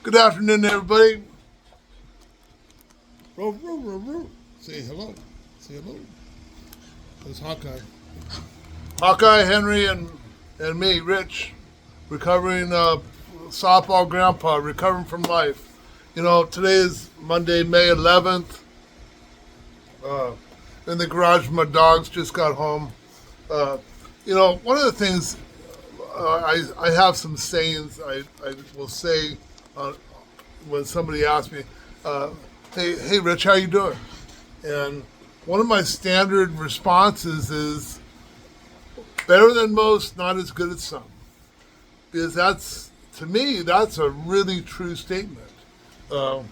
Good afternoon, everybody. Row, row, row, row. Say hello. Say hello. There's Hawkeye. Hawkeye, Henry, and me, Rich, recovering softball grandpa, recovering from life. Today is Monday, May 11th. Uh, in the garage, my dogs just got home. Uh, one of the things I have some sayings I will say when somebody asks me, uh, hey, Rich, how you doing? And one of my standard responses is better than most, not as good as some, because to me that's a really true statement. Uh,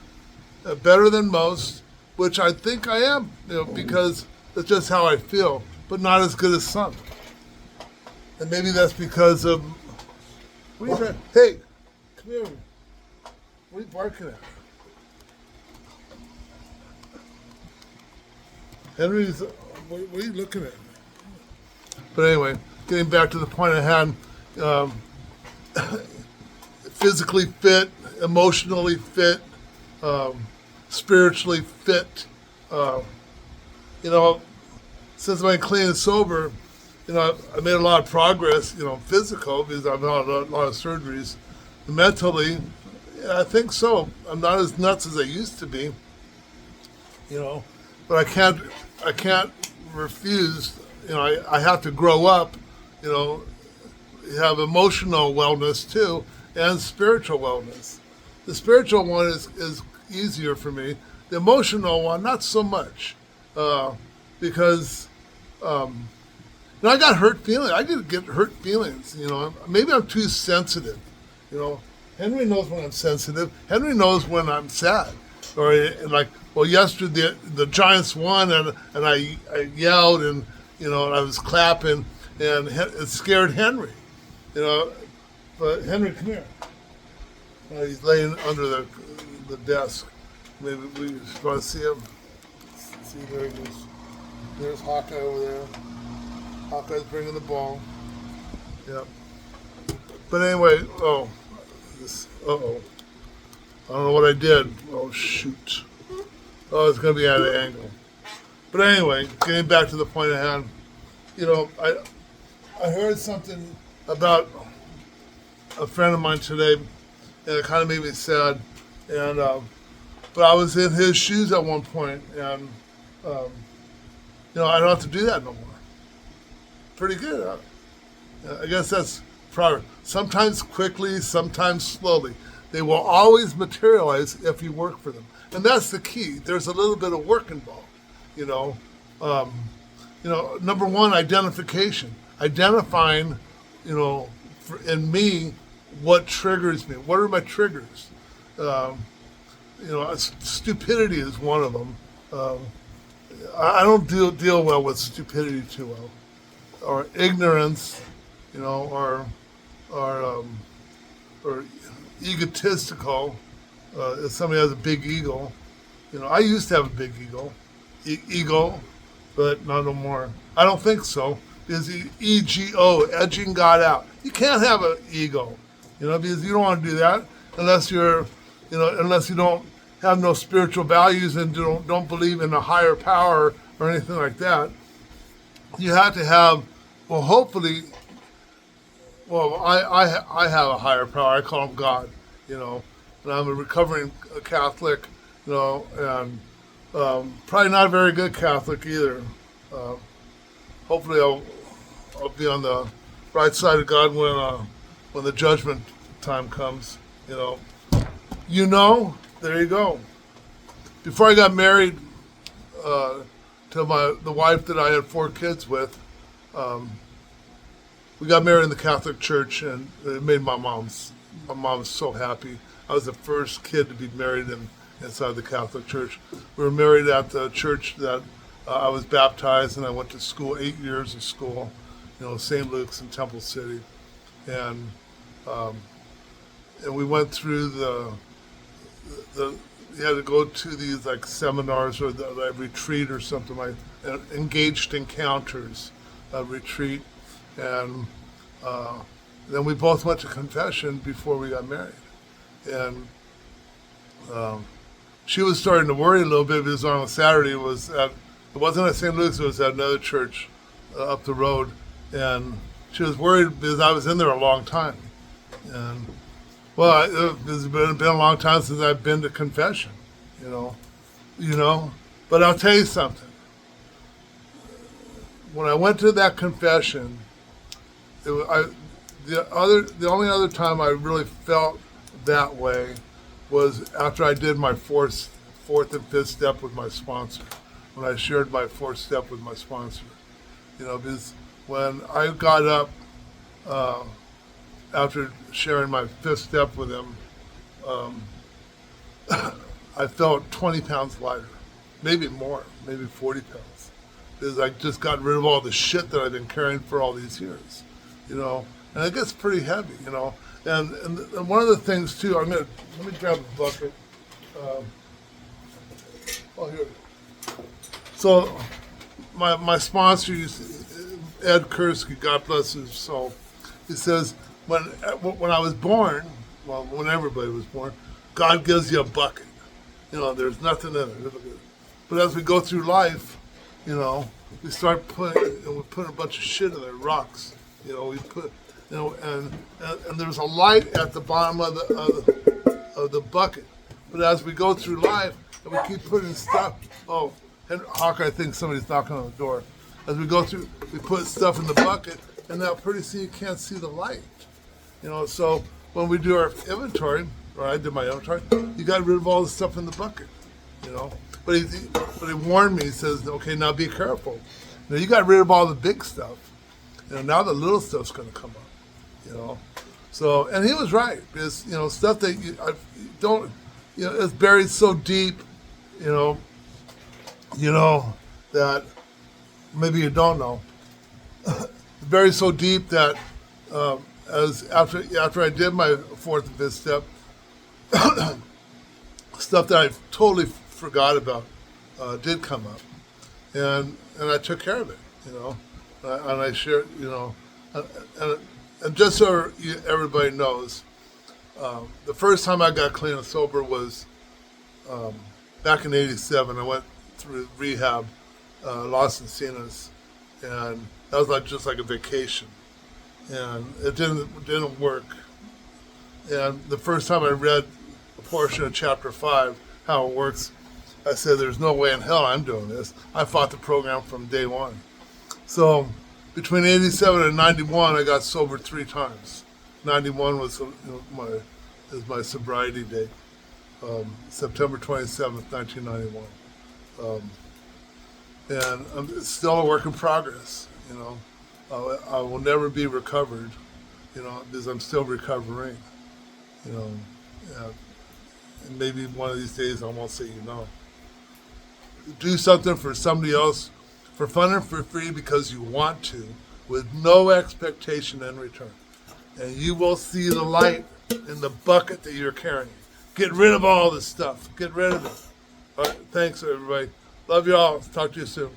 Better than most, which I think I am, because that's just how I feel, but not as good as some. And maybe that's because of what are you trying? Hey, come here. What are you barking at? Henry's. What are you looking at? But anyway, getting back to the point at hand, um, physically fit, emotionally fit, um, spiritually fit. Uh, you know, since I've been clean and sober, I made a lot of progress. Physical because I've had a lot of surgeries. Mentally, yeah, I think so. I'm not as nuts as I used to be. But I can't refuse. I have to grow up. You know, have emotional wellness too and spiritual wellness. The spiritual one is easier for me. The emotional one, not so much, because I got hurt feelings. I did get hurt feelings. Maybe I'm too sensitive. You know, Henry knows when I'm sensitive. Henry knows when I'm sad. Or like, well, yesterday the Giants won, and I yelled, and and I was clapping, and it scared Henry. You know, but Henry, come here. He's laying under the desk. Maybe we want to see him. See, there he is. There's Hawkeye over there. Hawkeye's bringing the ball. Yep. But anyway, uh-oh. I don't know what I did. Oh, shoot. Oh, it's going to be at an angle. But anyway, getting back to the point at hand, I heard something about a friend of mine today, and it kind of made me sad. And but I was in his shoes at one point, and I don't have to do that no more. Pretty good, huh? I guess that's probably sometimes quickly, sometimes slowly. They will always materialize if you work for them, and that's the key. There's a little bit of work involved. You know, um, Number one, identification. Identifying, in me, what triggers me. What are my triggers? Um, Stupidity is one of them. Um, I don't deal well with stupidity too well, or ignorance, or or egotistical. If somebody has a big ego, I used to have a big ego, but not no more. I don't think so, because ego, edging God out. You can't have an ego, because you don't want to do that unless unless you don't have no spiritual values and don't believe in a higher power or anything like that. You have to have, well, hopefully, well, I have a higher power. I call him God, and I'm a recovering Catholic, and probably not a very good Catholic either. Uh, Hopefully, I'll be on the right side of God when the judgment time comes. There you go. Before I got married to the wife that I had 4 kids with, we got married in the Catholic Church, and it made my mom so happy. I was the first kid to be married inside the Catholic Church. We were married at the church that I was baptized, and I went to school, 8 years of school, St. Luke's in Temple City, and we went through the you had to go to these like seminars or the retreat or something like engaged encounters, retreat, and then we both went to confession before we got married, and She was starting to worry a little bit because on a Saturday it wasn't at St. Luke's, it was at another church up the road, and she was worried because I was in there a long time, and it's been a long time since I've been to confession, you know, you know. But I'll tell you something. When I went to that confession, the only other time I really felt that way was after I did my fourth and fifth step with my sponsor. When I shared my fourth step with my sponsor, you know, because when I got up after sharing my fifth step with him, I felt 20 pounds lighter, maybe more, maybe 40 pounds, because I just got rid of all the shit that I've been carrying for all these years, you know, and it gets pretty heavy, you know. And one of the things too, let me grab a bucket. Here. So my sponsor, Ed Kursky, God bless his soul, he says, when I was born, well, when everybody was born, God gives you a bucket. You know, there's nothing in it. But as we go through life, you know, we start putting a bunch of shit in there, rocks. You know, and there's a light at the bottom of the bucket. But as we go through life and we keep putting stuff, and Hawk, I think somebody's knocking on the door. As we go through, we put stuff in the bucket, and now pretty soon you can't see the light. You know, so when we do our inventory, or I did my inventory, you got rid of all the stuff in the bucket. You know, but he warned me. He says, okay, now be careful. You know, you got rid of all the big stuff. You know, now the little stuff's going to come up. You know, so, and he was right, because, you know, stuff that it's buried so deep, you know, that maybe you don't know. It's buried so deep that as after I did my fourth and fifth step, stuff that I totally forgot about did come up, and I took care of it, you know, and I shared, you know, and just so everybody knows, the first time I got clean and sober was back in '87. I went through rehab, Los Encinas, and that was just like a vacation, and it didn't work. And the first time I read a portion of chapter 5, how it works, I said, "There's no way in hell I'm doing this." I fought the program from day one. So between '87 and '91, I got sober 3 times. '91 was my sobriety date, September 27th, 1991. And it's still a work in progress, you know. I will never be recovered, you know, because I'm still recovering, you know. And maybe one of these days I won't say, you know. Do something for somebody else for fun and for free because you want to, with no expectation in return. And you will see the light in the bucket that you're carrying. Get rid of all this stuff. Get rid of it. All right, thanks, everybody. Love you all. Talk to you soon.